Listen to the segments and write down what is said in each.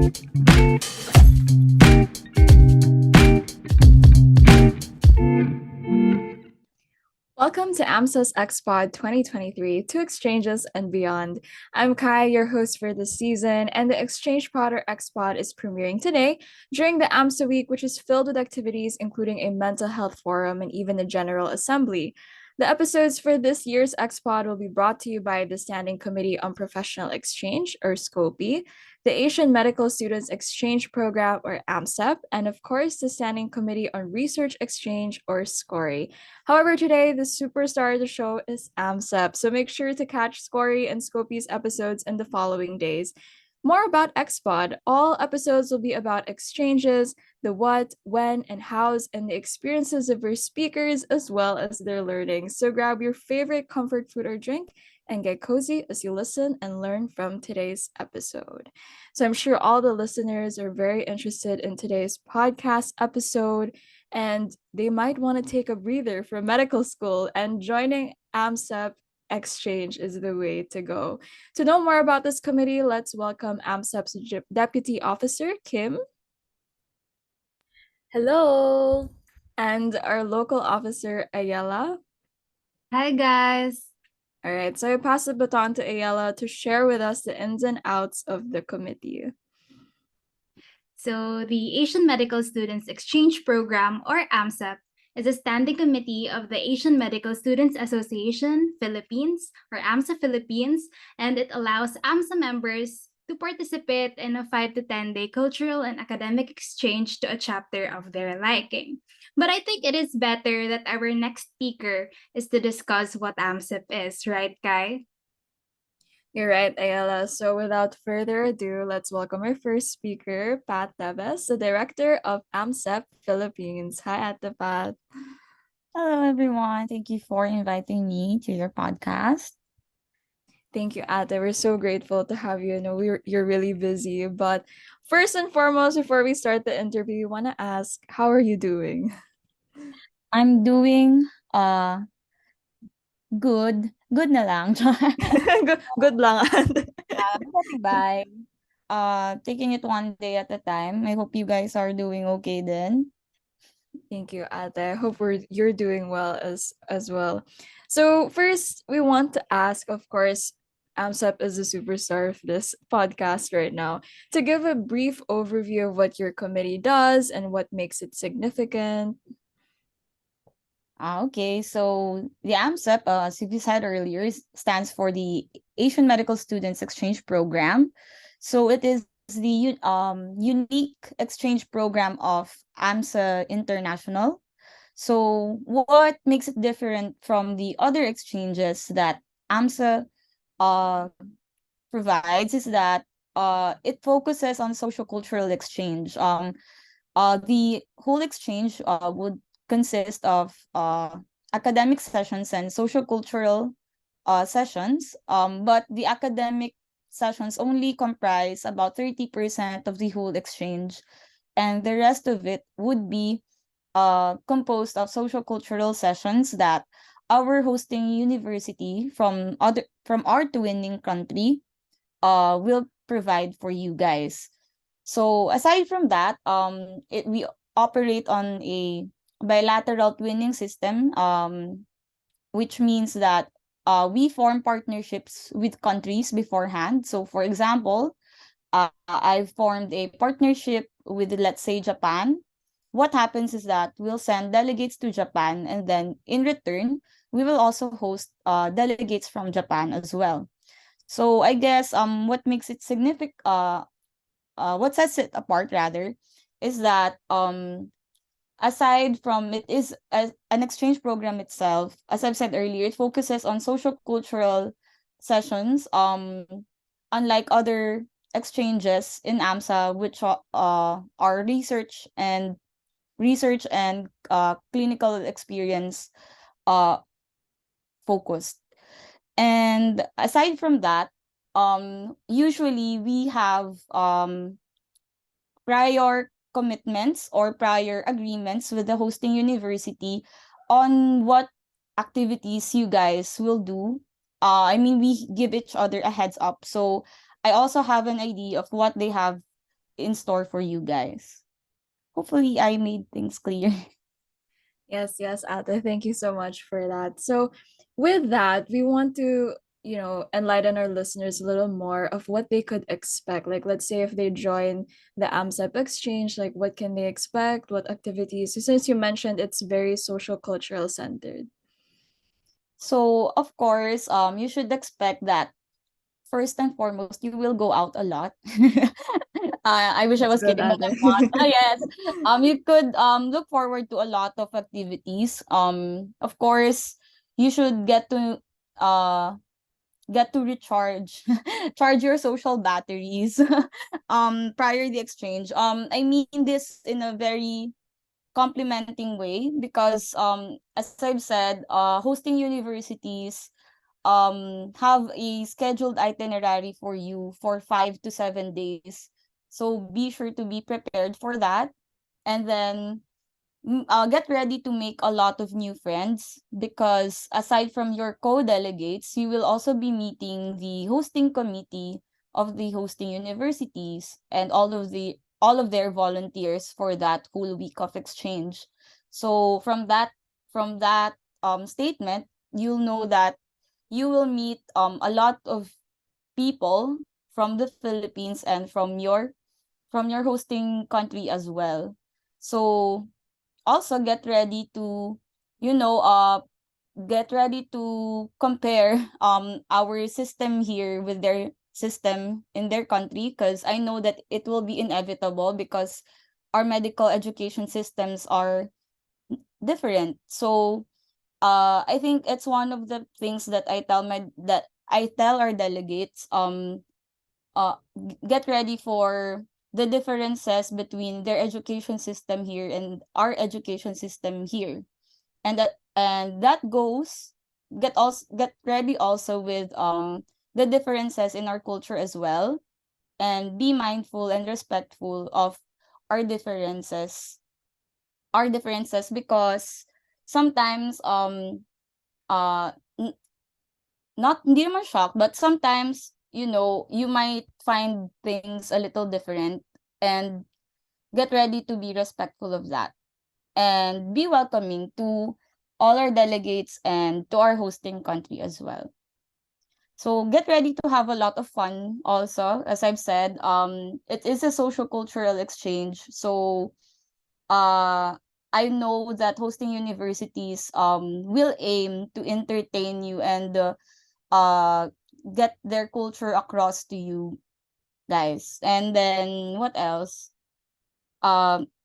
Welcome to AMSA's ExchangePod 2023, Two Exchanges and Beyond. I'm Kai, your host for this season, and the ExchangePod or XPod is premiering today during the AMSA week, which is filled with activities including a mental health forum and even a general assembly. The episodes for this year's XPod will be brought to you by the Standing Committee on Professional Exchange, or SCOPE, the Asian Medical Students Exchange Program, or AMSEP, and of course, the Standing Committee on Research Exchange, or SCORE. However, today, the superstar of the show is AMSEP, so make sure to catch Scory and Scopy's episodes in the following days. More about XPod. All episodes will be about exchanges, the what, when, and hows, and the experiences of our speakers as well as their learning. So grab your favorite comfort food or drink and get cozy as you listen and learn from today's episode. So I'm sure all the listeners are very interested in today's podcast episode, and they might want to take a breather from medical school, and joining AMSEP exchange is the way to go. To know more about this committee, let's welcome AMSEP's Deputy Officer, Kim. Hello. And our local officer, Ayala. Hi, guys. All right, so I pass the baton to Ayala to share with us the ins and outs of the committee. So, the Asian Medical Students Exchange Program, or AMSEP, is a standing committee of the Asian Medical Students Association Philippines, or AMSA Philippines, and it allows AMSA members to participate in a 5 to 10-day cultural and academic exchange to a chapter of their liking. But I think it is better that our next speaker is to discuss what AMSEP is, right, Kai? You're right, Ayala. So without further ado, let's welcome our first speaker, Pat Tebes, the director of AMSEP Philippines. Hi, Ate Pat. Hello, everyone. Thank you for inviting me to your podcast. Thank you, Ate. We're so grateful to have you. I know you're really busy, but first and foremost, before we start the interview, we want to ask, how are you doing? I'm doing good. Good na lang. Good lang, Ate. Bye. Taking it one day at a time. I hope you guys are doing okay then. Thank you, Ate. I hope you're doing well as well. So first, we want to ask, of course, AMSEP is the superstar of this podcast right now. To give a brief overview of what your committee does and what makes it significant. Okay, so the AMSEP, as you said earlier, stands for the Asian Medical Students Exchange Program. So it is the unique exchange program of AMSA International. So what makes it different from the other exchanges that AMSA uh, provides is that it focuses on social cultural exchange. The whole exchange would consist of academic sessions and social cultural sessions. But the academic sessions only comprise about 30% of the whole exchange, and the rest of it would be composed of social cultural sessions that our hosting university from our twinning country will provide for you guys. So aside from that, we operate on a bilateral twinning system, which means that we form partnerships with countries beforehand. So for example, I've formed a partnership with, let's say, Japan. What happens is that we'll send delegates to Japan, and then in return, we will also host delegates from Japan as well. So I guess what makes it significant, what sets it apart rather, is that aside from it is an exchange program itself, as I've said earlier, it focuses on social cultural sessions. Unlike other exchanges in AMSA, which are research and clinical experience focused. And aside from that, usually we have prior commitments or prior agreements with the hosting university on what activities you guys will do. I mean, we give each other a heads up. So I also have an idea of what they have in store for you guys. Hopefully, I made things clear. Yes, yes, Ate. Thank you so much for that. So, with that, we want to, enlighten our listeners a little more of what they could expect. Like, let's say if they join the AMSEP exchange, like, what can they expect? What activities? So since you mentioned it's very social cultural centered. So, of course, you should expect that first and foremost, you will go out a lot. I wish I That's was good, kidding, but I'm not. Ate. Yes. You could look forward to a lot of activities. Of course, you should uh get to recharge charge your social batteries prior the exchange. I mean this in a very complimenting way because as I've said, hosting universities have a scheduled itinerary for you for 5 to 7 days. So be sure to be prepared for that. And then get ready to make a lot of new friends because aside from your co-delegates, you will also be meeting the hosting committee of the hosting universities and all of their volunteers for that whole week of exchange. So from that statement, you'll know that you will meet a lot of people from the Philippines and from your hosting country as well. So also you know uh get ready to compare our system here with their system in their country because I know that it will be inevitable because our medical education systems are different. So I think it's one of the things that I tell our delegates get ready for the differences between their education system here and our education system here. And that goes get ready also with the differences in our culture as well, and be mindful and respectful of our differences because sometimes uh n- not hindi naman shocked, but sometimes you might find things a little different, and get ready to be respectful of that and be welcoming to all our delegates and to our hosting country as well. So get ready to have a lot of fun also. As I've said, it is a social cultural exchange. So uh I know that hosting universities will aim to entertain you and uh get their culture across to you guys. And then what else?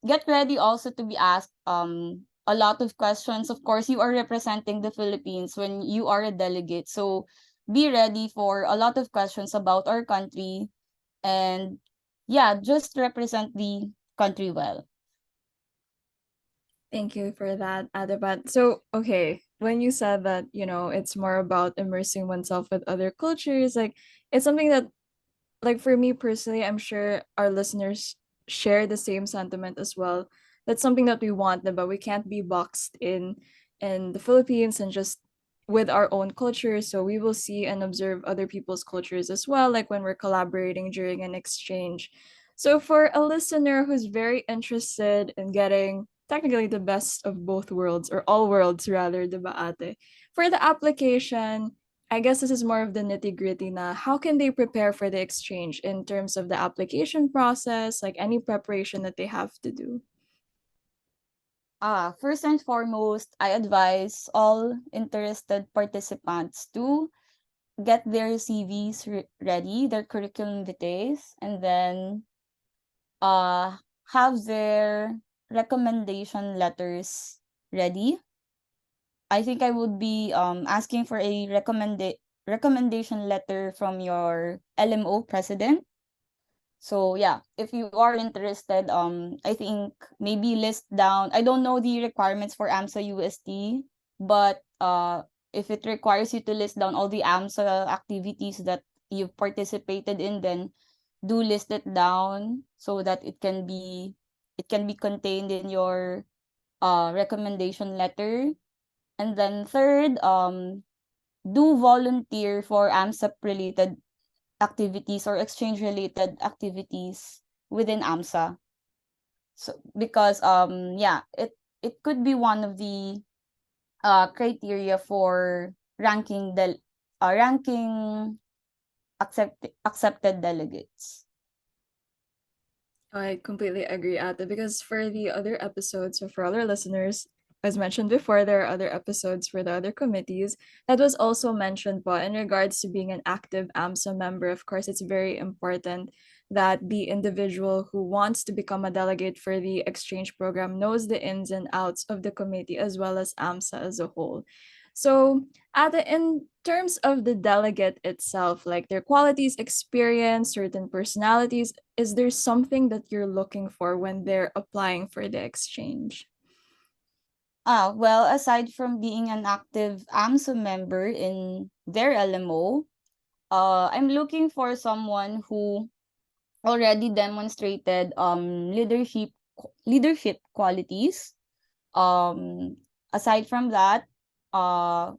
Get ready also to be asked a lot of questions. Of course, you are representing the Philippines when you are a delegate. So be ready for a lot of questions about our country, and yeah, just represent the country well. Thank you for that, Adabat. So, okay, when you said that, it's more about immersing oneself with other cultures, like it's something that, like, for me personally, I'm sure our listeners share the same sentiment as well. That's something that we want, but we can't be boxed in the Philippines and just with our own culture. So we will see and observe other people's cultures as well, like when we're collaborating during an exchange. So for a listener who's very interested in getting technically the best of both worlds, or all worlds rather, diba ate? For the application, I guess this is more of the nitty-gritty na how can they prepare for the exchange in terms of the application process, like any preparation that they have to do. First and foremost, I advise all interested participants to get their CVs ready, their curriculum vitae, and then uh have their recommendation letters ready. I think I would be asking for a recommendation letter from your LMO president. So yeah, if you are interested, I think maybe list down. I don't know the requirements for AMSA-UST, but if it requires you to list down all the AMSA activities that you've participated in, then do list it down so that it can be contained in your recommendation letter. And then third, do volunteer for AMSEP related activities or exchange related activities within AMSA. So because yeah, it could be one of the criteria for ranking accepted delegates. I completely agree, Ate, because for the other episodes, so for other listeners, as mentioned before, there are other episodes for the other committees. That was also mentioned, but in regards to being an active AMSA member, of course, it's very important that the individual who wants to become a delegate for the exchange program knows the ins and outs of the committee as well as AMSA as a whole. So, in terms of the delegate itself, like their qualities, experience, certain personalities, is there something that you're looking for when they're applying for the exchange? Well, aside from being an active AMSA member in their LMO, I'm looking for someone who already demonstrated leadership qualities. Um, Aside from that,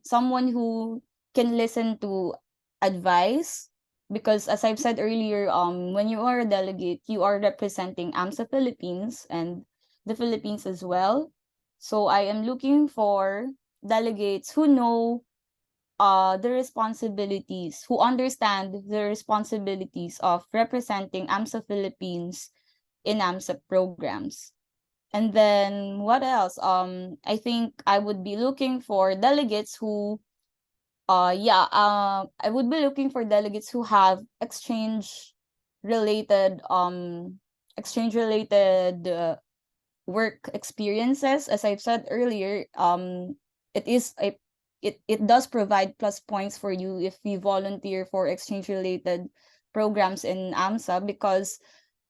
someone who can listen to advice, because as I've said earlier, when you are a delegate, you are representing AMSA Philippines and the Philippines as well. So I am looking for delegates who know the responsibilities, who understand the responsibilities of representing AMSA Philippines in AMSA programs. And then what else? I think I would be looking for delegates who I would be looking for delegates who have related exchange related work experiences. As I've said earlier, it is a it does provide plus points for you if you volunteer for exchange related programs in AMSA, because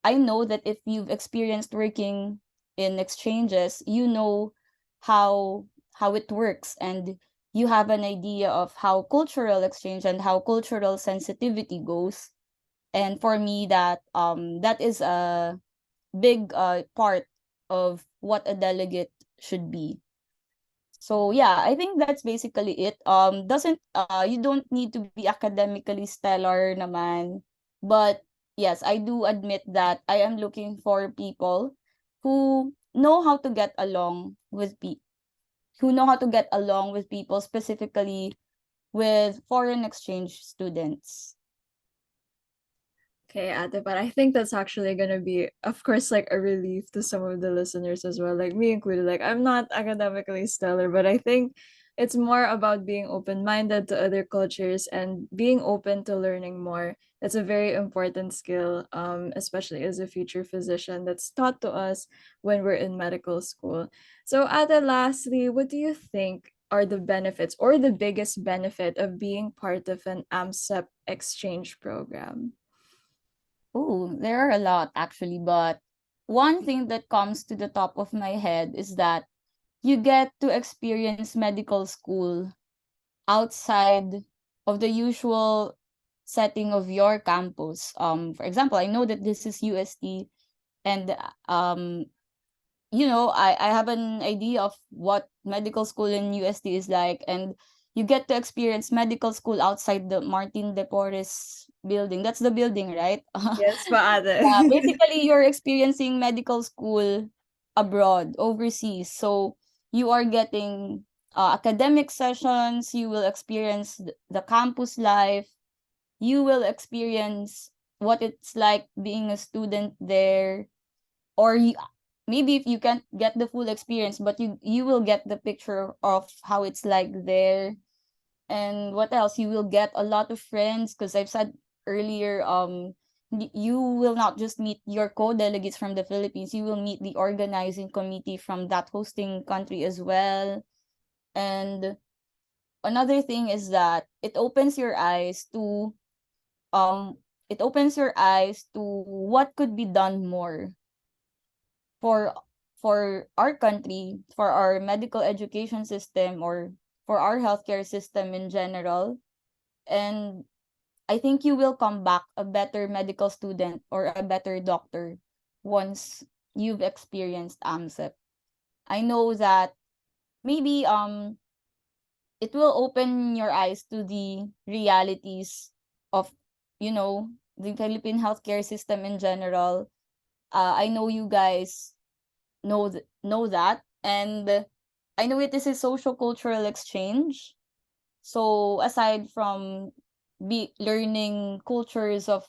I know that if you've experienced working in exchanges, you know how it works, and you have an idea of how cultural exchange and how cultural sensitivity goes. And for me, that is a big part of what a delegate should be. So yeah, I think that's basically it. Doesn't You don't need to be academically stellar naman, but yes, I do admit that I am looking for people who know how to get along with people, specifically with foreign exchange students. Okay, Ate, but I think that's actually gonna be, of course, like a relief to some of the listeners as well, like me included. Like, I'm not academically stellar, but I think it's more about being open-minded to other cultures and being open to learning more. It's a very important skill, especially as a future physician that's taught to us when we're in medical school. So, Ate, lastly, what do you think are the benefits or the biggest benefit of being part of an AMSEP exchange program? Oh, there are a lot actually, but one thing that comes to the top of my head is that you get to experience medical school outside of the usual setting of your campus. For example, I know that this is UST, and I have an idea of what medical school in UST is like, and you get to experience medical school outside the Martin de Porres building. That's the building, right? Yes, paate. Basically, you're experiencing medical school abroad, overseas. So you are getting academic sessions, you will experience the campus life, you will experience what it's like being a student there, or maybe if you can't get the full experience, but you will get the picture of how it's like there. And what else? You will get a lot of friends, because I've said earlier, you will not just meet your co-delegates from the Philippines, you will meet the organizing committee from that hosting country as well. And another thing is that um it opens your eyes to what could be done more for our country, for our medical education system, or for our healthcare system in general. And I think you will come back a better medical student or a better doctor once you've experienced AMSEP. I know that maybe it will open your eyes to the realities of, the Philippine healthcare system in general. I know you guys know that, and I know it is a social cultural exchange. So aside from be learning cultures of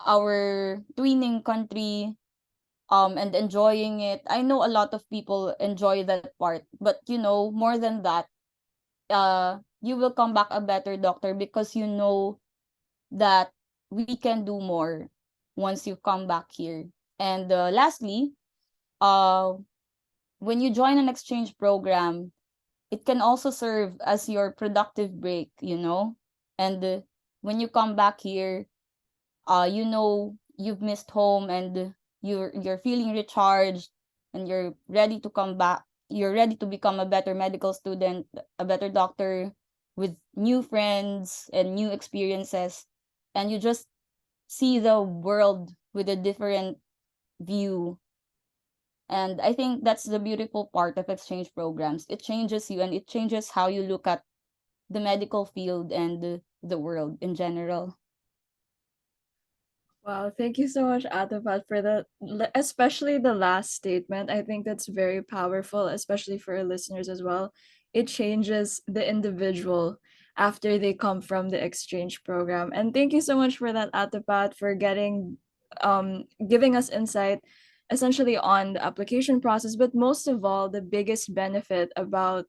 our twinning country, and enjoying it, I know a lot of people enjoy that part. But more than that, you will come back a better doctor because you know that we can do more once you come back here. And lastly, uh, when you join an exchange program, it can also serve as your productive break. And when you come back here, you've missed home, and you're feeling recharged, and you're ready to come back. You're ready to become a better medical student, a better doctor, with new friends and new experiences, and you just see the world with a different view. And I think that's the beautiful part of exchange programs. It changes you, and it changes how you look at the medical field and the world in general. Wow, thank you so much, Atapat, for especially the last statement. I think that's very powerful, especially for our listeners as well. It changes the individual after they come from the exchange program. And thank you so much for that, Atapat, for giving us insight essentially on the application process, but most of all, the biggest benefit about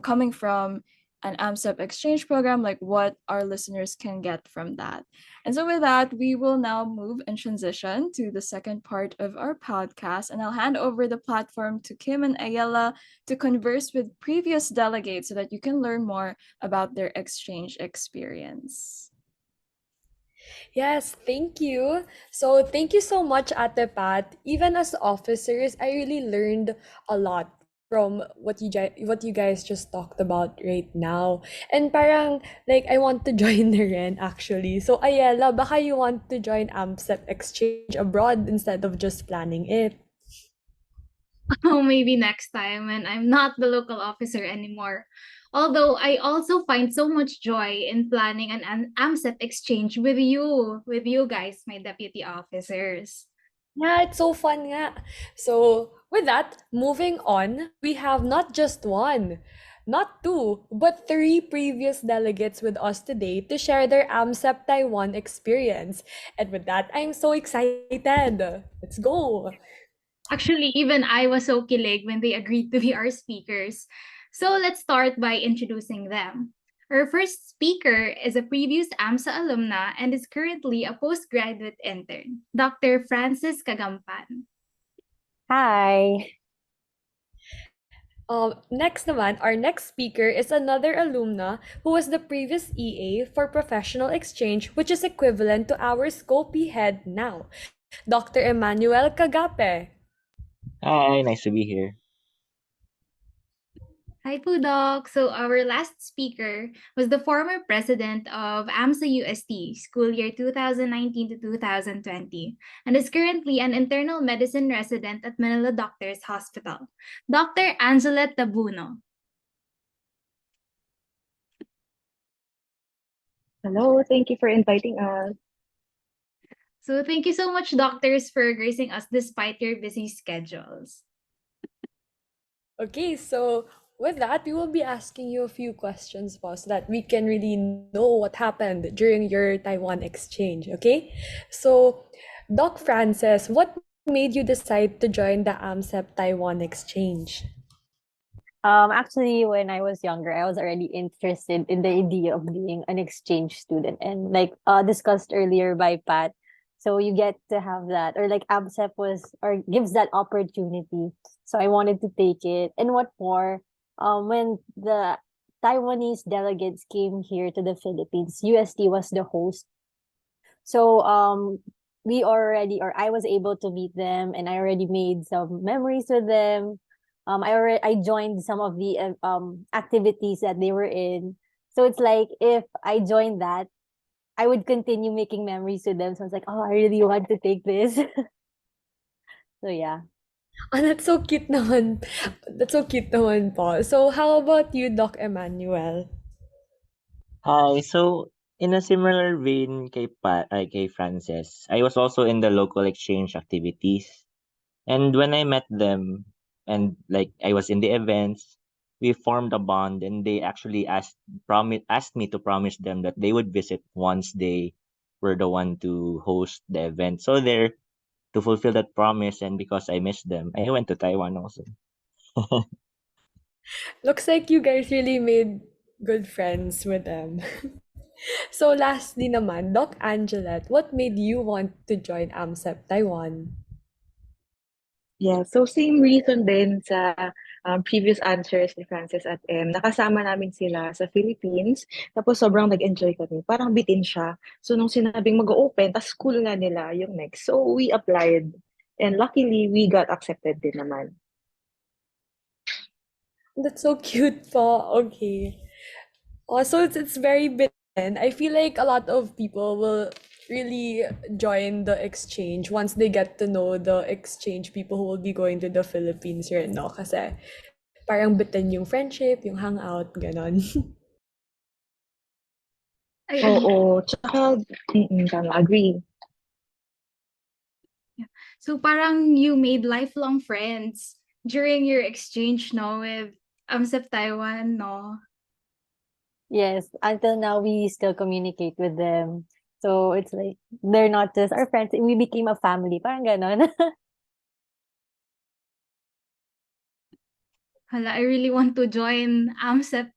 coming from an AMSEP exchange program, like what our listeners can get from that. And so, with that, we will now move and transition to the second part of our podcast. And I'll hand over the platform to Kim and Ayala to converse with previous delegates so that you can learn more about their exchange experience. Yes, thank you. So thank you so much, Ate Pat. Even as officers, I really learned a lot from what you guys just talked about right now. And parang like I want to join the rin actually. So Ayala, baka you want to join AMSEP exchange abroad instead of just planning it. Oh, maybe next time when I'm not the local officer anymore. Although I also find so much joy in planning an AMSET exchange with you guys, my deputy officers. Yeah, it's so fun nga. So, with that, moving on, we have not just one, not two, but three previous delegates with us today to share their AMSEP Taiwan experience. And with that, I'm so excited. Let's go. Actually, even I was so kilig when they agreed to be our speakers. So let's start by introducing them. Our first speaker is a previous AMSA alumna and is currently a postgraduate intern, Dr. Francis Kagampan. Hi. Next naman, our next speaker is another alumna who was the previous EA for professional exchange, which is equivalent to our Scopy head now, Dr. Emmanuel Kagape. Hi, nice to be here. Hi, Pudok. So our last speaker was the former president of AMSA-UST, school year 2019 to 2020, and is currently an internal medicine resident at Manila Doctors Hospital, Dr. Angela Tabuno. Hello, thank you for inviting us. So thank you so much, doctors, for gracing us despite your busy schedules. Okay, so with that, we will be asking you a few questions, boss, so that we can really know what happened during your Taiwan exchange, okay? So, Doc Francis, what made you decide to join the AMSEP Taiwan exchange? Actually, when I was younger, I was already interested in the idea of being an exchange student, and like discussed earlier by Pat. So you get to have that, or like ABSEP was or gives that opportunity. So I wanted to take it. And what more? When the Taiwanese delegates came here to the Philippines, UST was the host. So we already or I was able to meet them, and I already made some memories with them. I joined some of the activities that they were in. So it's like if I joined that, I would continue making memories with them. So I was like, oh, I really want to take this. So yeah. Ah, that's so cute naman. That's so cute naman po. So, how about you, Doc Emmanuel? Hi. So In a similar vein kay Frances, I was also in the local exchange activities. And when I met them and like I was in the events, we formed a bond and they actually asked me to promise them that they would visit once they were the one to host the event. So there to fulfill that promise and because I missed them, I went to Taiwan also. Looks like you guys really made good friends with them. So lastly naman, Doc Angelet, what made you want to join AMSEP Taiwan? Yeah, so same reason din sa previous answers ni Francis at M. Nakasama namin sila sa Philippines, tapos sobrang nag-enjoy kami. Parang bitin siya. So nung sinabing mag-open, tas school nga nila yung next. So we applied. And luckily, we got accepted din naman. That's so cute po. Okay. Also, it's very bitten. I feel like a lot of people will really join the exchange once they get to know the exchange people who will be going to the Philippines right now. Kasi parang bitin yung friendship, yung hangout, ganon. I Oo, tsaka, tama, agree. So parang you made lifelong friends during your exchange, no, with AMSEP Taiwan, no? Yes, until now we still communicate with them. So it's like they're not just our friends, we became a family. Parang ganon. Hala, I really want to join AMSEP.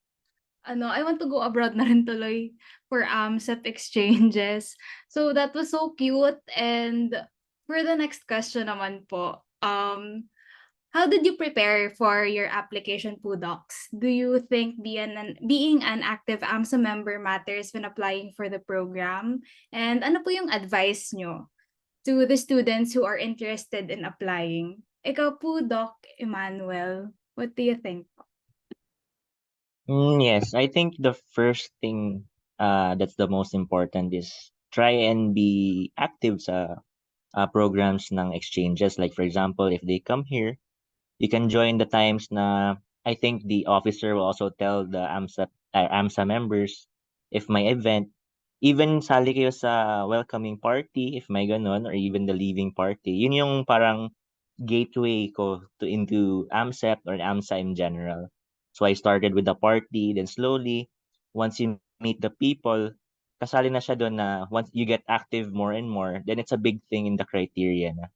I want to go abroad na rin tuloy for AMSEP exchanges. So that was so cute. And for the next question naman po, how did you prepare for your application po, Docs? Do you think being an active AMSA member matters when applying for the program? And ano po yung advice nyo to the students who are interested in applying? Ikaw po, Doc Emmanuel, what do you think? Yes, I think the first thing that's the most important is try and be active sa programs ng exchanges. Like for example, if they come here, you can join the times na I think the officer will also tell the AMSA members if may event, even sali kayo sa welcoming party if may ganon or even the leaving party. Yun yung parang gateway ko to into AMSEP or AMSA in general. So I started with the party, then slowly once you meet the people, kasali na siya doon na once you get active more and more, then it's a big thing in the criteria na.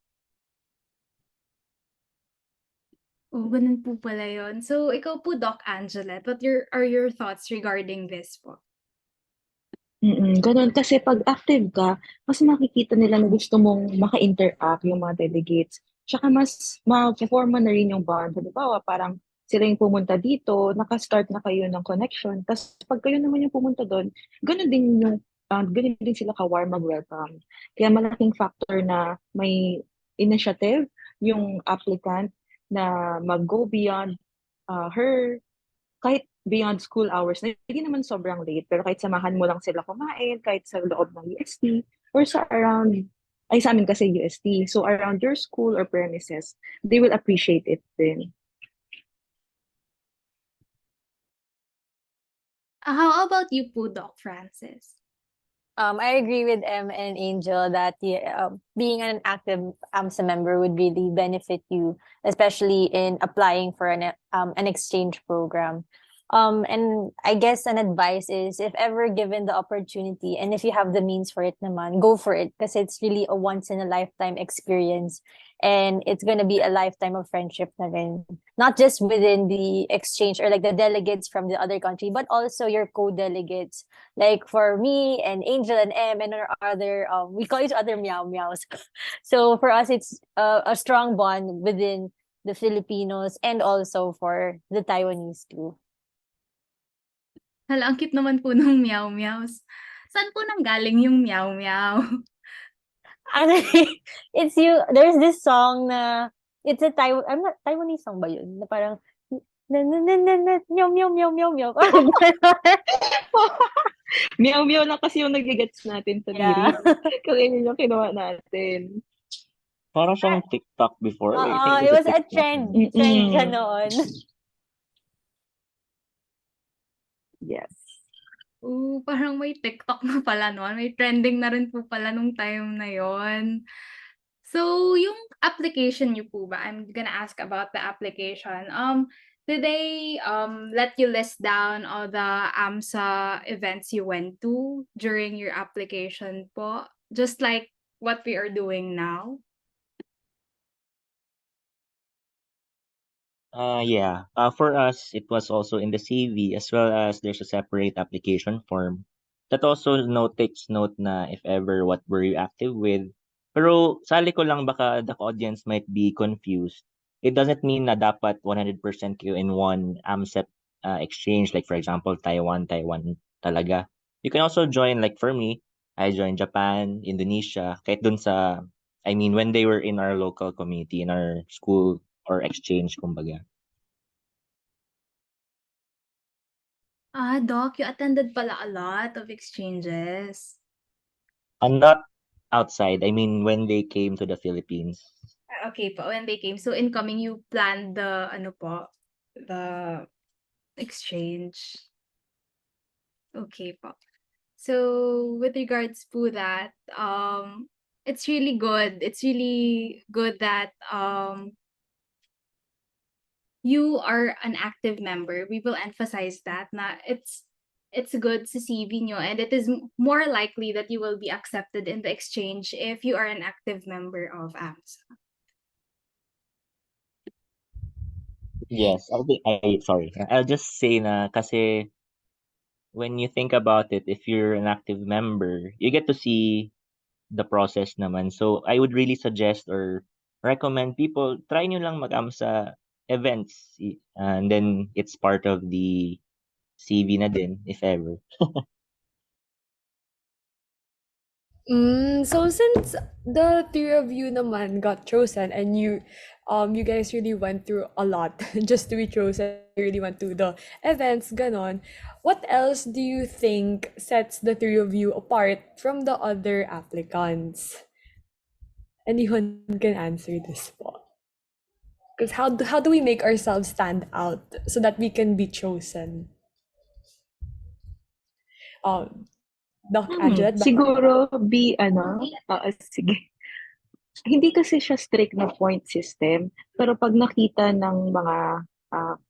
Oh, ganun po pala yun. So, ikaw po, Doc Angelet, are your thoughts regarding this po? Gano'n. Kasi 'pag active ka, mas makikita nila na gusto mong maka-interact yung mga delegates. Tsaka mas mapo-forma na rin yung bond. Halimbawa, parang sila yung pumunta dito, naka-start na kayo ng connection. Tas 'pag kayo naman yung pumunta dun, gano'n din sila ka-warm mag-welcome. Kaya malaking factor na may initiative yung applicant na mag-go beyond, her kahit beyond school hours na hindi naman sobrang late, pero kahit samahan mo lang sila kumain, kahit sa loob ng UST or sa amin kasi UST, so around your school or premises, they will appreciate it din. How about you po, Doc Francis? I agree with M and Angel that being an active AMSA member would really benefit you, especially in applying for an exchange program. And I guess an advice is if ever given the opportunity and if you have the means for it naman, go for it because it's really a once in a lifetime experience and it's going to be a lifetime of friendship na rin. Not just within the exchange or like the delegates from the other country, but also your co-delegates. Like for me and Angel and M and our other, we call each other meow meows. So for us, it's a strong bond within the Filipinos and also for the Taiwanese too. Hala, ang cute naman po ng meow meows. Saan po nanggaling yung meow meow? Actually, it's you. There's this song na it's a Taiwan. I'm not Taiwanese song ba yun? Na parang na na na na na meow meow meow meow meow. Meow meow lang kasi yung nagigets natin sa Yeah. lyrics. Kaya yun yung kinuha natin. Parang siyang TikTok before. I think It this is was a TikTok. trend siya noon. Yes. Parang may TikTok na pala nun, may trending na rin po pala nung time na yon. So, yung application niyo po ba, I'm gonna ask about the application. Did they let you list down all the AMSA events you went to during your application po? Just like what we are doing now? Yeah. For us, it was also in the CV as well as there's a separate application form that also takes note na if ever what were you active with. Pero sali ko lang baka the audience might be confused. It doesn't mean na dapat 100% kayo in one AMSEP exchange. Like for example, Taiwan talaga. You can also join, like for me, I joined Japan, Indonesia, kahit dun sa, I mean, when they were in our local community, in our school or exchange, kumbaga. Doc, you attended pala a lot of exchanges. And not outside, I mean, when they came to the Philippines. Okay po, when they came. So incoming, you planned the, ano po, the exchange. Okay po. So with regards to that, it's really good. It's really good that you are an active member. We will emphasize that na it's good sa CV nyo, and it is more likely that you will be accepted in the exchange if you are an active member of AMSA. Yes, sorry. I'll just say na kasi when you think about it, if you're an active member, you get to see the process naman. So I would really suggest or recommend people try nyo lang mag-AMSA events, and then it's part of the CV na din if ever. So since the three of you naman got chosen and you guys really went through a lot just to be chosen, you really went to the events, ganon. What else do you think sets the three of you apart from the other applicants? Anyone can answer this po. Because how do we make ourselves stand out so that we can be chosen? Um, Doc Angela, Siguro sige. Hindi kasi siya strict na point system, pero pag nakita ng mga ah,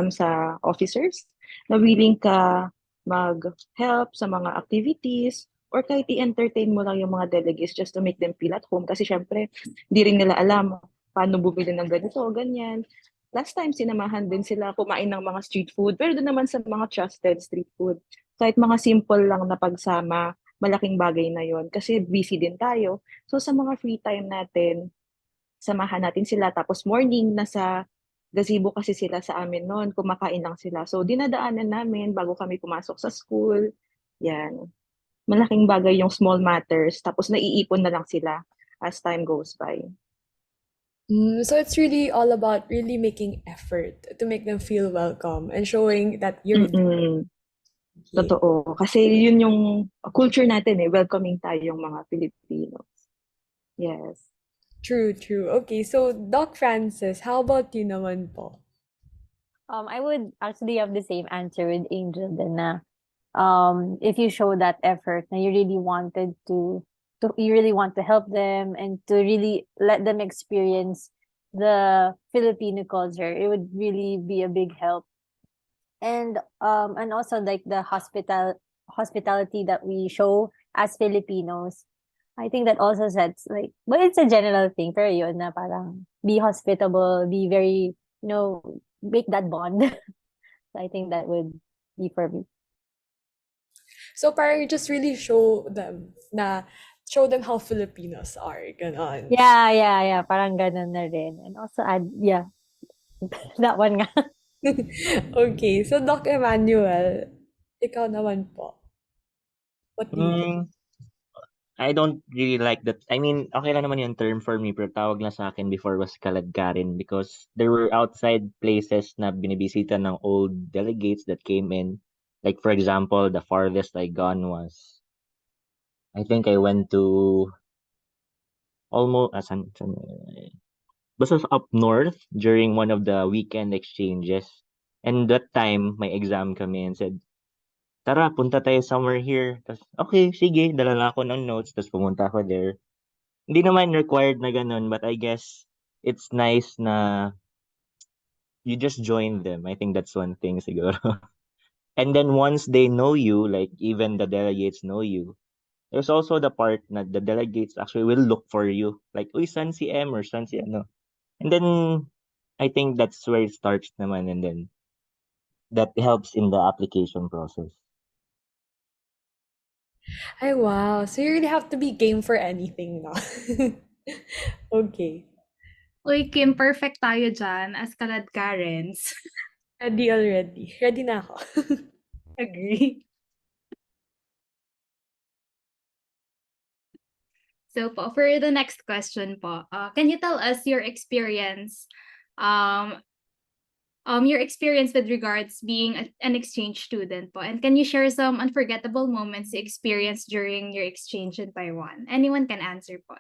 sa officers na willing ka mag-help sa mga activities or kahit i-entertain mo lang yung mga delegates just to make them feel at home kasi syempre hindi rin nila alam paano bumili ng ganito o ganyan. Last time sinamahan din sila kumain ng mga street food pero doon naman sa mga trusted street food. Kahit mga simple lang na pagsama, malaking bagay na yon kasi busy din tayo. So sa mga free time natin, samahan natin sila. Tapos morning, nasa gazebo kasi sila sa amin noon, kumakain lang sila. So dinadaanan namin bago kami pumasok sa school. Yan. Malaking bagay yung small matters. Tapos naiipon na lang sila as time goes by. So it's really all about really making effort to make them feel welcome and showing that you're Mm-mm. there. Totoo. Kasi yun yung culture natin welcoming tayong mga Pilipino. Yes. True, true. Okay, so Doc Francis, how about you naman po? I would actually have the same answer with Angel then na if you show that effort na you really wanted you really want to help them and to really let them experience the Filipino culture, it would really be a big help. And also like the hospitality that we show as Filipinos. I think that also sets like, but it's a general thing, pero yun na parang be hospitable, be very, make that bond. So I think that would be for me. So parang you just really show them how Filipinos are, ganon. Yeah. Parang ganun na rin. And also add, yeah, that one nga. Okay, so Doc Emmanuel, ikaw naman po. What do you think? I don't really like that. I mean, okay lang naman yung term for me, pero tawag na sa akin before was kaladkarin because there were outside places na binibisita ng old delegates that came in. Like, for example, the farthest I gone was, I think I went to almost, basta up north during one of the weekend exchanges. And that time, my exam kami and said, tara, punta tayo somewhere here. Tapos, okay, sige, dala lang ako ng notes, tapos pumunta ako there. Hindi naman required na ganun, but I guess it's nice na you just join them. I think that's one thing siguro. And then once they know you, like even the delegates know you, there's also the part na the delegates actually will look for you. Like, uy, san si M or san si ano. And then I think that's where it starts naman, and then that helps in the application process. Ay, wow. So you really have to be game for anything now. Okay. Uy, Kim, perfect tayo dyan as kalad Karens. Ready already. Ready na ako. Agree. So po, for the next question po, can you tell us um, your experience with regards being an exchange student po, and can you share some unforgettable moments you experienced during your exchange in Taiwan? Anyone can answer po.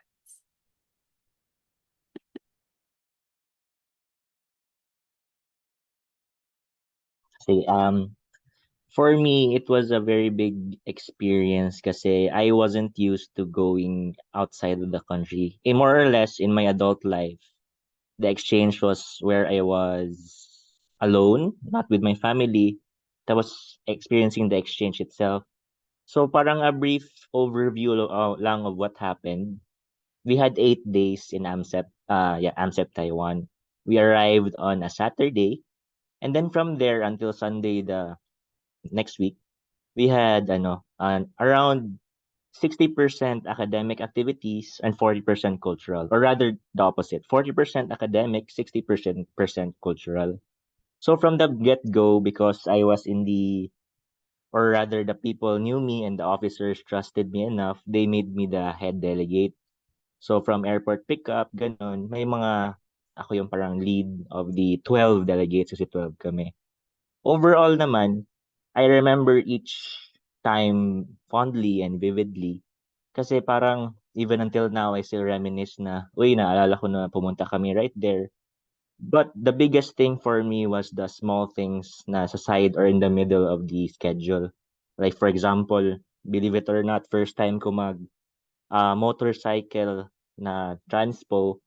Say, for me, it was a very big experience kasi I wasn't used to going outside of the country. More or less in my adult life, the exchange was where I was alone, not with my family. That was experiencing the exchange itself. So parang a brief overview lang of what happened. We had 8 days in AMSEP, AMSEP Taiwan. We arrived on a Saturday, and then from there until Sunday the next week, we had around 60% academic activities and 40% cultural, or rather the opposite, 40% academic, 60% cultural. So from the get-go, because I was in the, or rather the people knew me and the officers trusted me enough, they made me the head delegate. So from airport pickup, ganun, may mga, ako yung parang lead of the 12 delegates, kasi 12 kami. Overall naman, I remember each time fondly and vividly. Kasi parang even until now, I still reminisce na, uy, naalala ko na pumunta kami right there. But the biggest thing for me was the small things na sa side or in the middle of the schedule. Like for example, believe it or not, first time ko mag motorcycle na transpo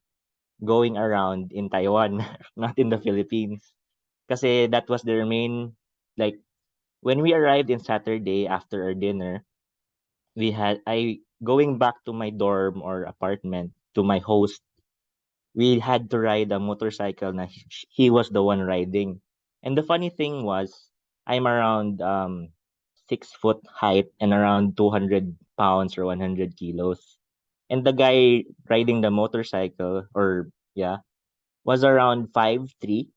going around in Taiwan, not in the Philippines. Kasi that was their main, like, when we arrived in Saturday after our dinner, going back to my dorm or apartment to my host, we had to ride a motorcycle na he was the one riding. And the funny thing was, I'm around 6 foot height and around 200 pounds or 100 kilos. And the guy riding the motorcycle, or yeah, was around 5'3"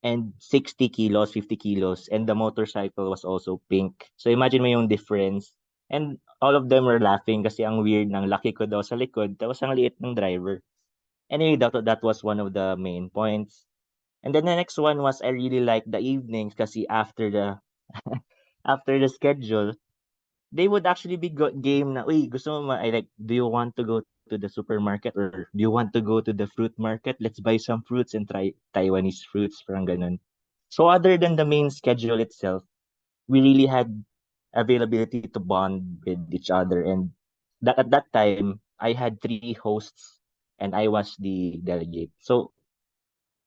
and 60 kilos, 50 kilos, and the motorcycle was also pink. So imagine mo yung difference. And all of them were laughing kasi ang weird ng laki ko daw sa likod, tapos ang liit ng driver. Anyway, that was one of the main points. And then the next one was I really like the evenings kasi after the after the schedule, they would actually be game na, uy, gusto mo I like, do you want to go to the supermarket or do you want to go to the fruit market? Let's buy some fruits and try Taiwanese fruits, parang ganun. So other than the main schedule itself, we really had availability to bond with each other. And that at that time, I had 3 hosts and I was the delegate. So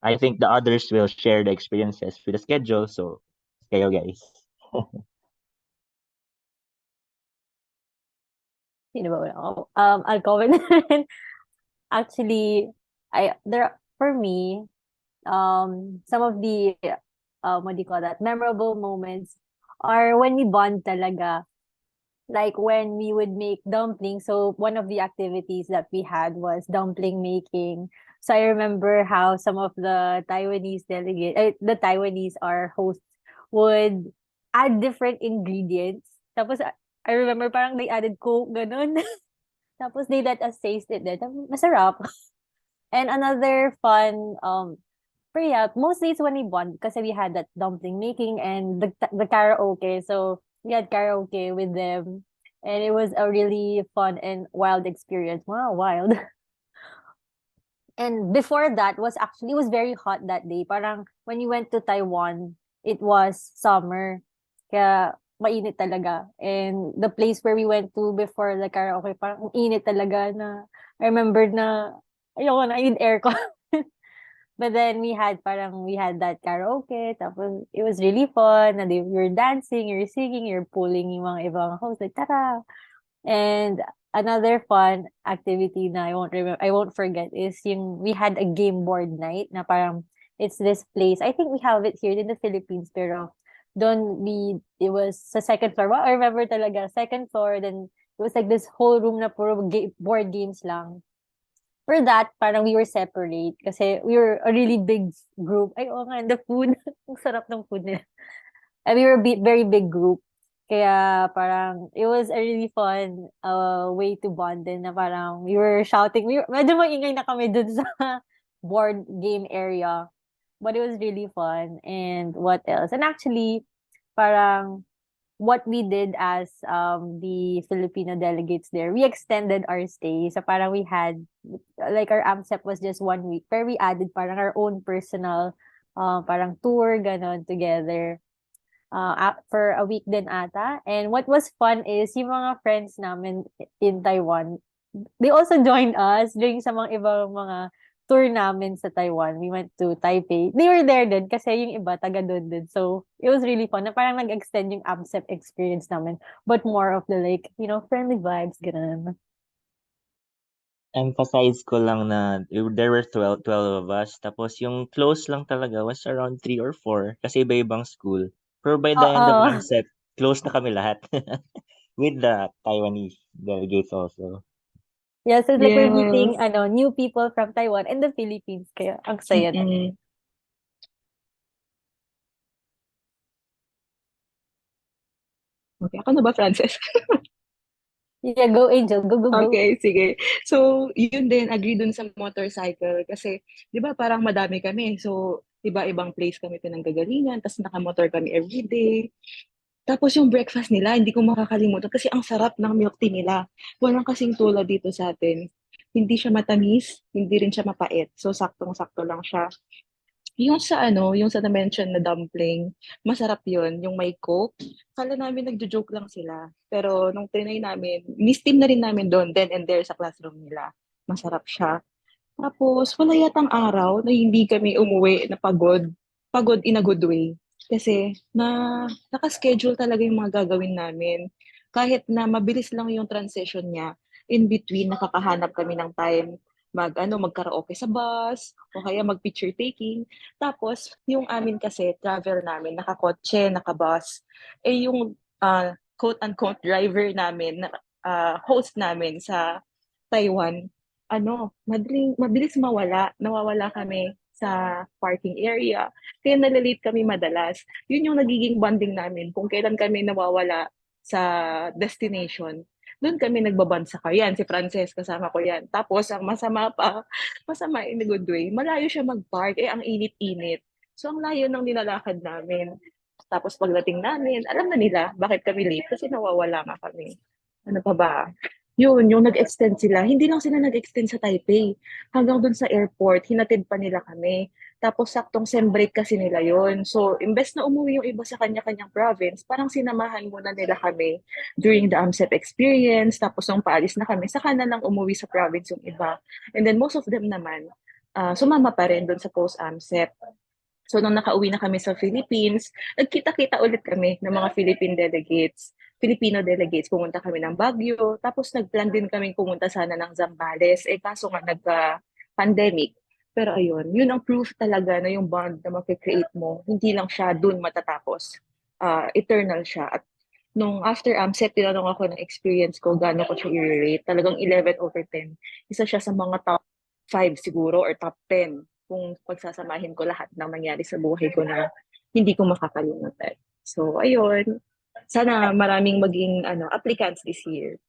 I think the others will share the experiences with the schedule. So kayo guys. Sino ba una? I'll comment. Actually, for me, some of the what do you call that? Memorable moments are when we bond talaga. Like when we would make dumplings. So one of the activities that we had was dumpling making. So I remember how some of the the Taiwanese, our hosts, would add different ingredients. Tapos I remember parang they added Coke, ganun. Tapos they let us taste it then. Masarap. And another fun, but yeah, mostly it's when we bond because we had that dumpling making and the karaoke. So we had karaoke with them, and it was a really fun and wild experience. Wow, wild! And before that it was very hot that day. Parang when we went to Taiwan, it was summer. Kaya mainit talaga. And the place where we went to before the karaoke, parang ang init talaga na I remember na ayoko na, I need aircon. But then we had that karaoke, tapos it was really fun, na you're dancing, you're singing, you're pulling yung mga ibang hosts, like, tara! And another fun activity na I won't forget is yung we had a game board night na parang it's this place. I think we have it here in the Philippines, pero it was sa second floor. Well, I remember talaga, second floor, then it was like this whole room na puro board games lang. For that, parang we were separate kasi we were a really big group. Ay, oo nga, and the food. Ang sarap ng food nila. And we were a very big group. Kaya parang it was a really fun way to bond din na parang we were shouting. Medyo maingay na kami dun sa board game area. But it was really fun. And what else? And actually, parang what we did as the Filipino delegates there, we extended our stay. So parang we had, like our AMSEP was just 1 week, pero we added parang our own personal parang tour, ganon, together. For a week din ata. And what was fun is yung mga friends namin in Taiwan, they also joined us during sa mga ibang mga tour namin sa Taiwan. We went to Taipei. They were there din kasi yung iba taga doon din. So, it was really fun na parang nag-extend yung AMSEP experience namin. But more of the like, friendly vibes, ganun. Emphasize ko lang na there were 12 of us. Tapos yung close lang talaga was around 3 or 4 kasi iba-ibang school. Pero by the end of Oo. AMSEP, close na kami lahat. With the Taiwanese delegates also. Yeah, so it's like we're meeting Yes. new people from Taiwan and the Philippines. Kaya ang saya na. Mm-mm. Okay, ako na ba, Frances? Yeah, go Angel. Go, go, go. Okay, sige. So, yun din, agree dun sa motorcycle. Kasi, di ba, parang madami kami. So, iba-ibang place kami pinanggagalingan, tapos nakamotor kami everyday. Tapos yung breakfast nila, hindi ko makakalimutan kasi ang sarap ng milk tea nila. Walang kasing tulad dito sa atin. Hindi siya matamis, hindi rin siya mapait. So, saktong-sakto lang siya. Yung sa na-mention na dumpling, masarap yun, yung may coke. Kala namin nagjo-joke lang sila. Pero nung trinay namin, misteam na rin namin doon, then and there sa classroom nila. Masarap siya. Tapos, wala yatang araw na hindi kami umuwi na pagod. Pagod in a good way. Kasi naka-schedule talaga yung mga gagawin namin. Kahit na mabilis lang yung transition niya, in between nakakahanap kami ng time mag-karaoke sa bus, o kaya mag-picture taking. Tapos, yung amin kasi, travel namin, nakakotse, nakabus. Yung quote-unquote driver namin, host namin sa Taiwan, mabilis mawala. Nawawala kami sa parking area. Kaya nalalate kami madalas. Yun yung nagiging bonding namin kung kailan kami nawawala sa destination. Doon kami nagbaband sa yan. Si Frances, kasama ko yan. Tapos, ang masama in a good way, malayo siya mag-park. Ang init-init. So, ang layo ng nilalakad namin. Tapos, pagdating namin, alam na nila bakit kami late kasi nawawala nga kami. Ano pa ba? Yung nag-extend sila. Hindi lang sila nag-extend sa Taipei. Hanggang dun sa airport, hinatid pa nila kami. Tapos saktong sem break kasi nila yon. So, imbes na umuwi yung iba sa kanya-kanyang province, parang sinamahan muna nila kami during the AMSEP experience. Tapos nung paalis na kami, saka na lang umuwi sa province yung iba. And then most of them naman, sumama pa rin dun sa post-AMSEP. So, nung nakauwi na kami sa Philippines, nagkita-kita ulit kami ng mga Filipino delegates. Pumunta kami ng Baguio, tapos nagplan din kami pumunta sana ng Zambales. Kaso nga nagka-pandemic. Pero ayun, yun ang proof talaga na yung bond na makikreate mo, hindi lang siya dun matatapos. Eternal siya. At nung after AMSET, tinanong ako ng experience ko, gaano ko siya i-rate. Talagang 11/10. Isa siya sa mga top 5 siguro or top 10 kung pagsasamahin ko lahat ng nangyari sa buhay ko na hindi ko makakalimutan. So, ayun. Sana maraming maging applicants this year.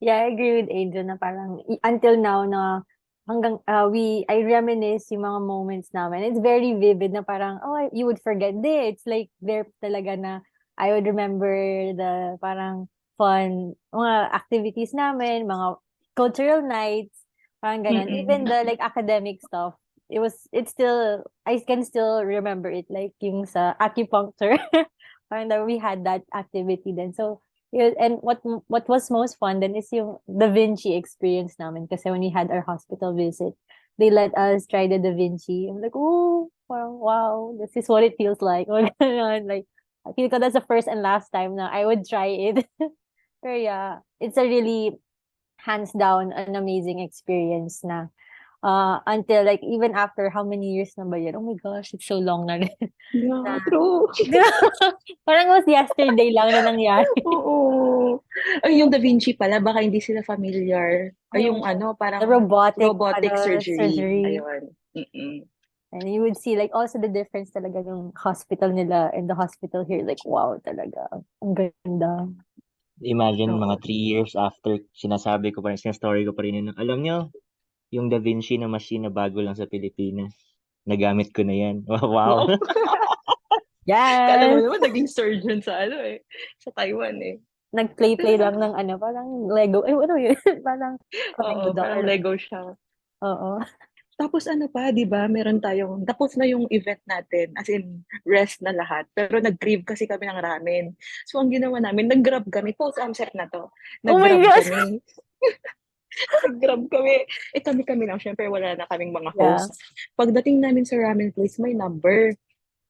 Yeah, I agree with Angel na parang until now na hanggang I reminisce yung mga moments namin. It's very vivid na parang you would forget this. It's like there talaga na I would remember the parang fun mga activities namin, mga cultural nights, parang ganun. Mm-mm. Even the like academic stuff. I can still remember it like yung sa acupuncture. Parang that we had that activity then. So, yun, and what was most fun then is yung Da Vinci experience namin. Kasi when we had our hospital visit, they let us try the Da Vinci. I'm like, oh, wow, this is what it feels like. Or ganun, like, I feel ko that's the first and last time na I would try it. Pero yeah, it's a really hands down an amazing experience na until like even after how many years na ba yun? Oh my gosh, it's so long na rin. Yeah, true. Parang was yesterday lang na nangyari. Oo. Ay, yung Da Vinci pala, baka hindi sila familiar. Ay, yung The parang robotic surgery. surgery. Ayun. Mm-mm. And you would see like also the difference talaga ng hospital nila and the hospital here. Like, wow talaga. Ang ganda. Imagine mga Oo. 3 years after, sinasabi ko pa rin, sinastory ko pa rin yun. Alam nyo, yung Da Vinci na machine na bago lang sa Pilipinas, nagamit ko na yan. Wow. Wow. Kala mo Yes! naman, naging surgeon sa sa Taiwan eh. Nag-play lang ng parang Lego. Ay, ano yun? Parang Oo, Lego parang or Lego siya. oo. Tapos ano pa, di ba, meron tayong, tapos na yung event natin, as in, rest na lahat. Pero nag-crave kasi kami ng ramen. So, ang ginawa namin, nag-grab kami, post-AMSEP na to, Oh my nag-grab gosh! kami. Nag-grab kami. Eh, kami lang, syempre, wala na kaming mga Yeah. host. Pagdating namin sa ramen place, may number.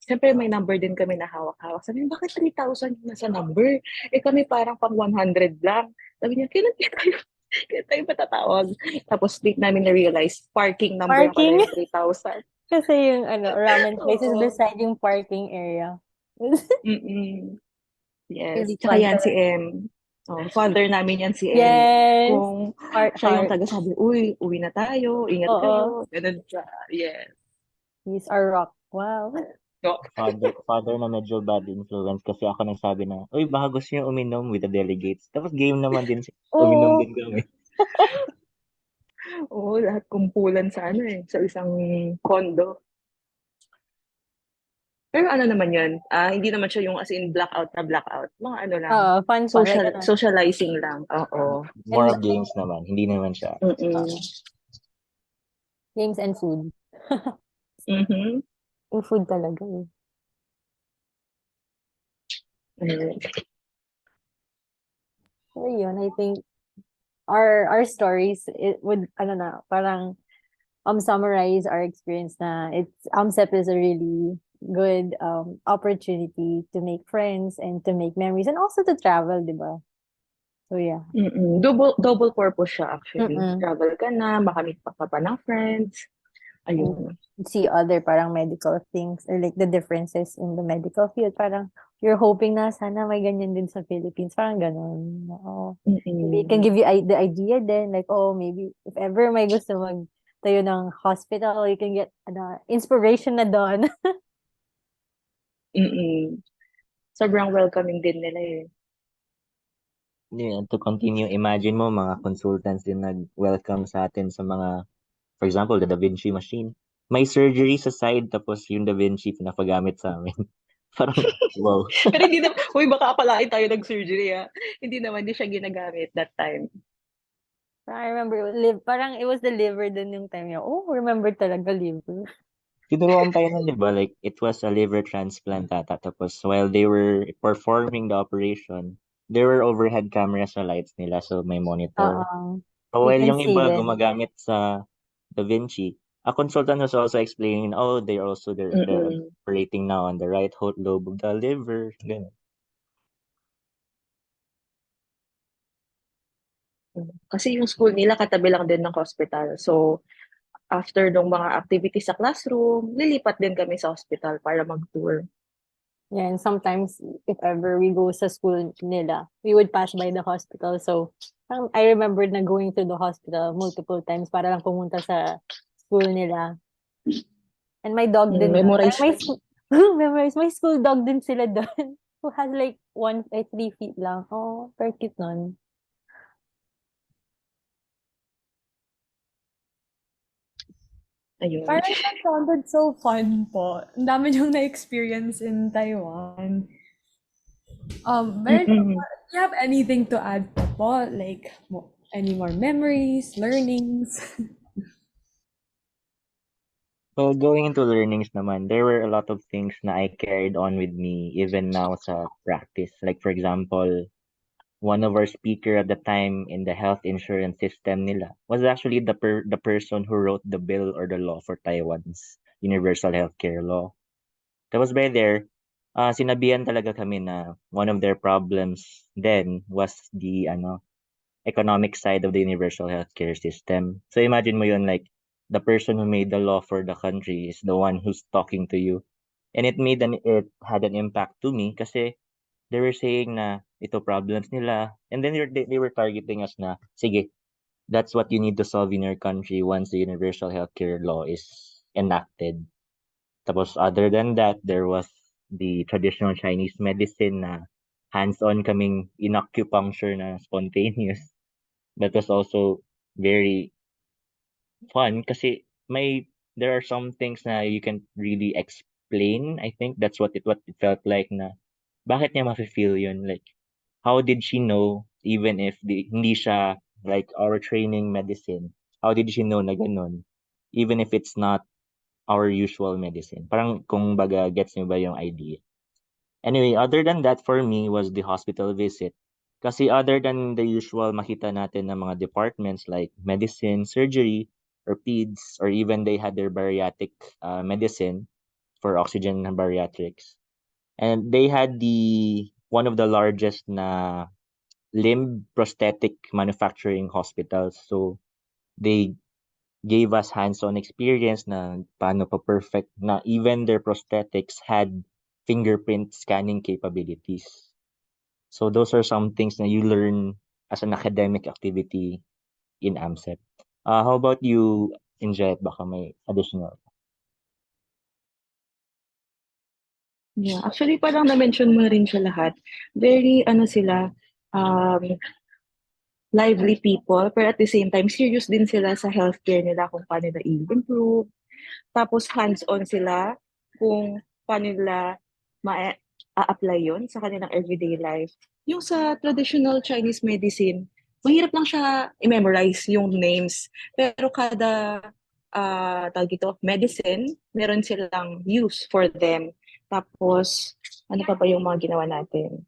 Siyempre, may number din kami na hawak-hawak. Sabi niya, bakit 3,000 na sa number? Eh, kami parang pang 100 lang. Sabi niya, kailan tayo patatawag? Tapos, di namin na-realize, parking number pala Parking. yung 3,000. Kasi yung ramen place is Oo. beside yung parking area. Mm-mm. Yes. Really Tsaka fun yan si talaga. M. Oh, father namin yan si M. Yes! Kung siya yung Heart. taga-sabi, uwi na tayo, ingat Oo. kayo. Ganun siya. Yes. He's our rock. Wow. No. Father na medyo bad influence kasi ako nagsabi na, uy, baka gusto niyo uminom with the delegates. Tapos game naman din, uminom Oo. din kami. Oo, lahat kumpulan sa sa isang condo. Pero ano naman yun, hindi naman siya yung as in blackout na blackout. Mga ano lang, Fun. Like, socializing lang. Oo. More and of games naman, hindi naman siya. Mm-mm. games and food. Mhm. Yung food talaga eh. Ayun. So yun, I think our stories it would parang summarize our experience na AMSEP is a really good opportunity to make friends and to make memories and also to travel, di ba? So yeah. Mm-mm. Double purpose siya actually. Mm-mm. Travel ka na, makamit pa ng friends. And Ayun. see other parang medical things or like the differences in the medical field. Parang you're hoping na sana may ganyan din sa Philippines. Parang ganun. Oo. Maybe it can Mm-mm. give you the idea then like, oh, maybe if ever may gusto tayo ng hospital, you can get inspiration na doon. Mm-mm. Sobrang welcoming din nila eh. Yeah, to continue, imagine mo mga consultants din nag-welcome sa atin sa mga, for example, the Da Vinci machine. May surgery sa side, tapos yung Da Vinci pinapagamit sa amin. Parang, wow. Pero hindi na, baka akalain tayo nag-surgery Hindi naman din siya ginagamit that time. I remember parang it was the liver din yung time niya. Oh, remember talaga liver. Tinuruan pa yun, di ba? Like, it was a liver transplant ata. Tapos, while they were performing the operation, there were overhead cameras sa lights nila, so may monitor. Oo. So, You while can yung see iba then. gumagamit sa Da Vinci, a consultant was also explaining, oh, they're Mm-mm. operating now on the right whole lobe of the liver. Ganun. Kasi yung school nila katabi lang din ng hospital. So, after nung mga activities sa classroom, lilipat din kami sa hospital para mag-tour. Yeah, and sometimes if ever we go sa school nila, we would pass by the hospital. So, I remember na going to the hospital multiple times para lang pumunta sa school nila. And my dog din doon. Memorize. Memorize. My school dog din sila doon. Who has like 3 feet lang. Oh, very cute nun. Ayun. Parang that sounded so fun po. Ang dami niyong na-experience in Taiwan. Do you have anything to add po? Like, any more memories, learnings? Well, going into learnings naman, there were a lot of things na I carried on with me even now sa practice. Like for example, one of our speaker at the time in the health insurance system nila was actually the person who wrote the bill or the law for Taiwan's universal healthcare law. That was by there. Sinabihan talaga kami na one of their problems then was the economic side of the universal healthcare system. So imagine mo yun, like the person who made the law for the country is the one who's talking to you. And it had an impact to me kasi they were saying na ito problems nila. And then they were targeting us na, sige, that's what you need to solve in your country once the universal healthcare law is enacted. Tapos other than that, there was the traditional Chinese medicine na hands-on kaming inacupuncture na spontaneous. That was also very fun kasi there are some things na you can really explain. I think that's what it felt like na bakit niya mafe-feel yun? Like, how did she know even if hindi siya like our training medicine? How did she know na ganun? Even if it's not our usual medicine. Parang kung baga gets niyo ba yung idea? Anyway, other than that for me was the hospital visit. Kasi other than the usual makita natin ng mga departments like medicine, surgery, or peds, or even they had their bariatric medicine for oxygen and bariatrics. And they had the one of the largest na limb prosthetic manufacturing hospitals. So they gave us hands-on experience na paano pa perfect na even their prosthetics had fingerprint scanning capabilities. So those are some things na you learn as an academic activity in AMSEP. How about you, Injet? Baka may additional. Yeah, actually parang na-mention mo na rin siya lahat. Very sila, um, lively people, pero at the same time, serious din sila sa healthcare nila kung paano nila i-improve. Tapos hands-on sila kung paano nila ma-apply yun sa kanilang everyday life. Yung sa traditional Chinese medicine, mahirap lang siya i-memorize yung names. Pero kada tawag dito, medicine, meron silang use for them. Tapos, ano pa ba yung mga ginawa natin?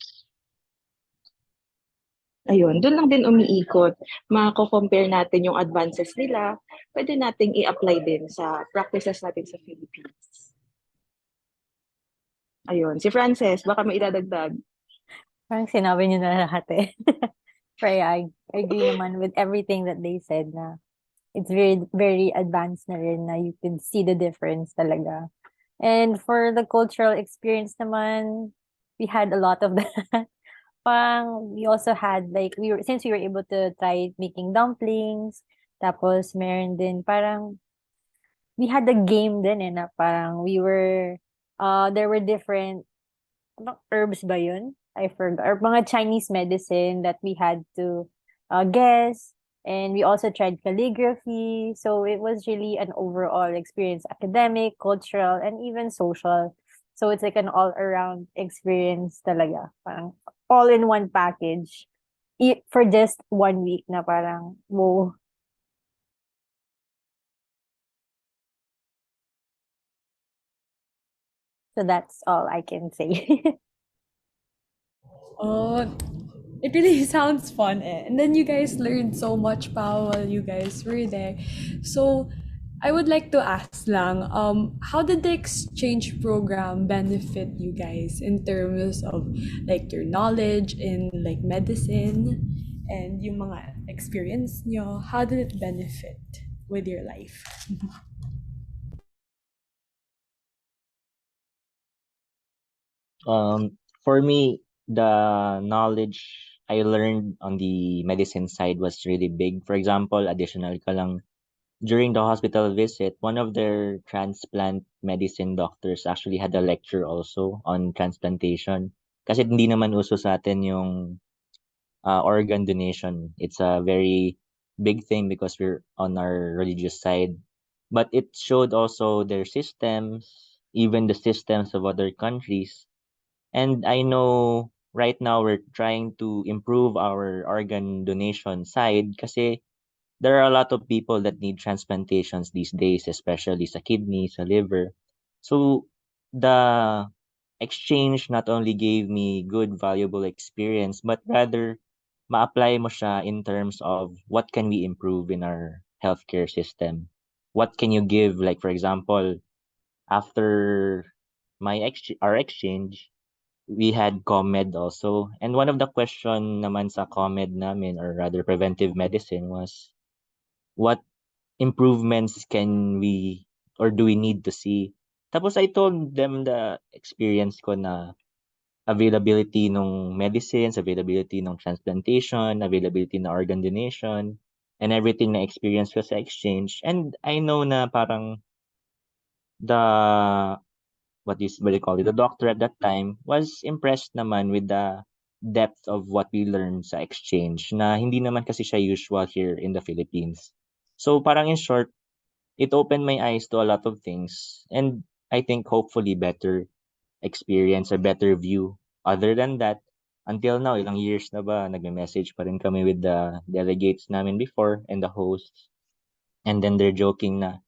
Ayun, doon lang din umiikot. Mako-compare natin yung advances nila, pwede nating i-apply din sa practices natin sa Philippines. Ayun, si Frances, baka may idadagdag. Parang sinabi niyo na lahat eh. Pero yeah, I agree naman with everything that they said na it's very, very advanced na rin na you could see the difference talaga. And for the cultural experience naman, we had a lot of that. Parang we also had like since we were able to try making dumplings, tapos meron din parang we had a game din na parang there were different herbs ba yun? I forgot. Or mga Chinese medicine that we had to guess. And we also tried calligraphy. So it was really an overall experience, academic, cultural, and even social. So it's like an all-around experience talaga. Parang all in one package. For just 1 week na parang, whoa. So that's all I can say. Oh, it really sounds fun, eh? And then you guys learned so much pa while you guys were there. So, I would like to ask lang, how did the exchange program benefit you guys in terms of like your knowledge in like medicine and yung mga experience nyo? How did it benefit with your life? For me, the knowledge I learned on the medicine side was really big. For example, additional ka lang, during the hospital visit, one of their transplant medicine doctors actually had a lecture also on transplantation. Kasi hindi naman uso sa atin yung organ donation. It's a very big thing because we're on our religious side. But it showed also their systems, even the systems of other countries. And I know right now we're trying to improve our organ donation side kasi there are a lot of people that need transplantations these days, especially sa kidney, sa liver. So the exchange not only gave me good, valuable experience, but rather ma-apply mo siya in terms of what can we improve in our healthcare system. What can you give? Like, for example, after our exchange, we had COMED also. And one of the question naman sa COMED namin, or rather preventive medicine, was what improvements can we or do we need to see? Tapos I told them the experience ko na availability ng medicines, availability ng transplantation, availability ng organ donation, and everything na experience ko sa exchange. And I know na parang the what do you call it? The doctor at that time was impressed naman with the depth of what we learned sa exchange na hindi naman kasi siya usual here in the Philippines. So parang in short, it opened my eyes to a lot of things, and I think hopefully better experience or better view. Other than that, until now, ilang years na ba, nagme-message pa rin kami with the delegates namin before and the hosts. And then they're joking na,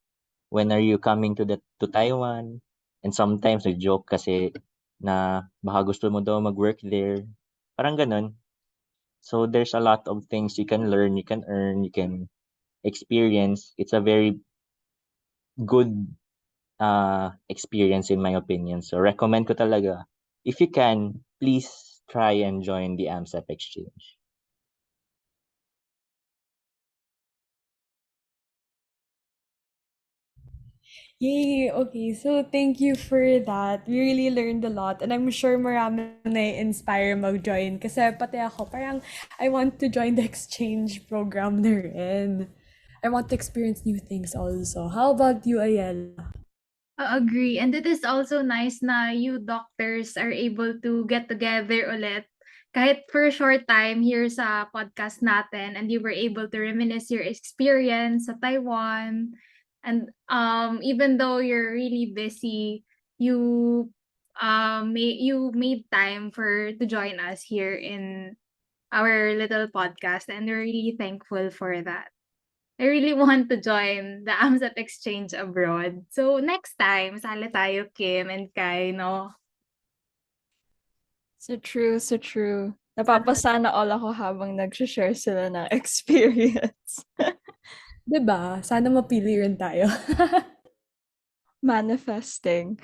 when are you coming to Taiwan? And sometimes nag-joke kasi na baka gusto mo daw mag-work there. Parang ganun. So there's a lot of things you can learn, you can earn, you can experience. It's a very good experience in my opinion. So recommend ko talaga. If you can, please try and join the AMSEP exchange. Yay! Okay, so thank you for that. We really learned a lot, and I'm sure marami na-inspire mag-join kasi pati ako parang I want to join the exchange program na rin. I want to experience new things also. How about you, Ayala? Agree. And it is also nice na you doctors are able to get together ulit kahit for a short time here sa podcast natin, and you were able to reminisce your experience sa Taiwan. And even though you're really busy, you you made time for to join us here in our little podcast, and we're really thankful for that. I really want to join the AMSEP exchange abroad. So next time, sali tayo, Kim and Kai, no? So true, so true. Napapasana all ako habang nag-share sila ng experience. 'Di ba? Sana mapili rin tayo. Manifesting.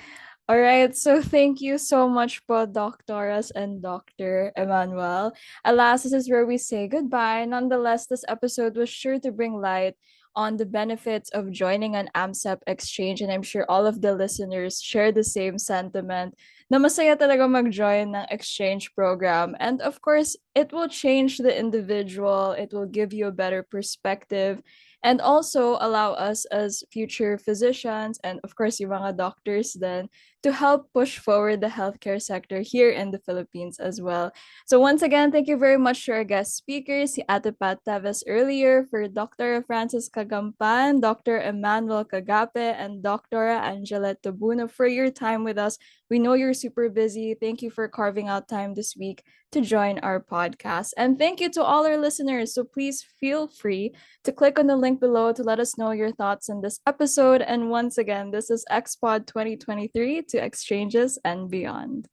All right, so thank you so much po, Doctoras and Dr. Emmanuel. Alas, this is where we say goodbye. Nonetheless, this episode was sure to bring light on the benefits of joining an AMSEP exchange, and I'm sure all of the listeners share the same sentiment na masaya talaga mag-join ng exchange program. And of course, it will change the individual, it will give you a better perspective, and also allow us as future physicians and of course yung mga doctors then to help push forward the healthcare sector here in the Philippines as well. So once again, thank you very much to our guest speakers, si Ate Pat Teves earlier, for Dr. Francis Kagampan, Dr. Emmanuel Kagape, and Dr. Angela Tabuno for your time with us. We know you're super busy. Thank you for carving out time this week to join our podcast. And thank you to all our listeners. So please feel free to click on the link below to let us know your thoughts on this episode. And once again, this is XPod 2023 to exchanges and beyond.